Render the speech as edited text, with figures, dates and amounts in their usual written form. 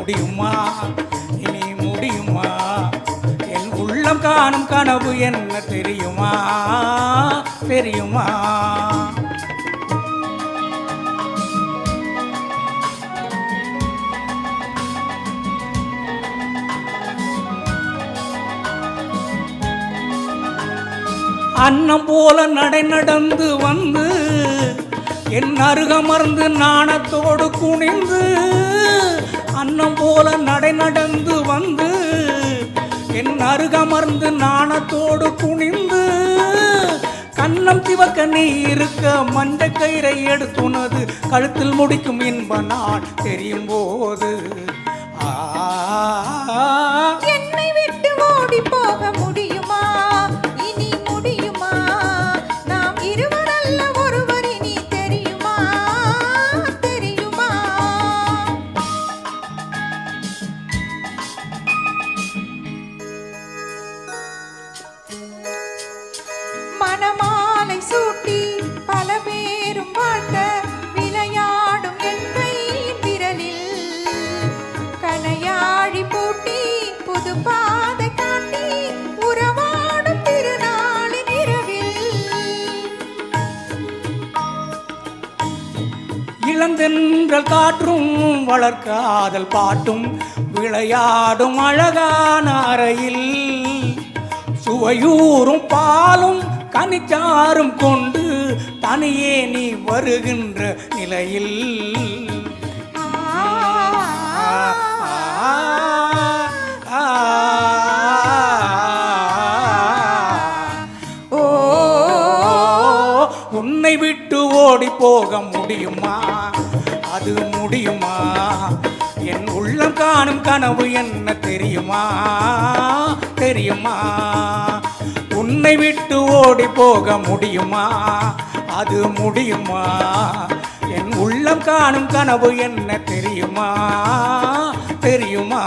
முடியுமா இனி முடியுமா என் உள்ளம் காணும் கனவு என்ன தெரியுமா தெரியுமா அன்னம் போல நடை நடந்து வந்து என் அருகமர்ந்து நாணத்தோடு குனிந்து அன்னம் போல நடை நடந்து வந்து என் அருகமர்ந்து நாணத்தோடு குனிந்து கண்ணம் சிவக்க நீ இருக்க மஞ்ச கயிறை எடுத்துனது கழுத்தில் முடிக்கும் இன்ப நாள் தெரியும் போது என்னை விட்டு ஓடி போக முடியுமா இனி முடியுமா நாம் இருவர் அல்ல ஒருவர் இனி தெரியுமா தெரியுமா மணமாலை சூட்டி பல பேரும் வாழ்த்த விளையாடும் என் கையின் விரலில் கனையாழி பூட்டி புது பாதை காட்டி உறவாடும் திருநாளின் இரவில் இளந்தென்றல் காற்றும் வளர்க்காதல் பாட்டும் விளையாடும் அழகான அறையில் சுவையூறும் பாலும் கனிச்சாரும் கொண்டு தனியே நீ வருகின்ற நிலையில் உன்னை விட்டு ஓடி போக முடியுமா அது முடியுமா என் உள்ளம் காணும் கனவு என்ன தெரியுமா தெரியுமா உன்னை விட்டு ஓடி போக முடியுமா அது முடியுமா என் உள்ளம் காணும் கனவு என்ன தெரியுமா தெரியுமா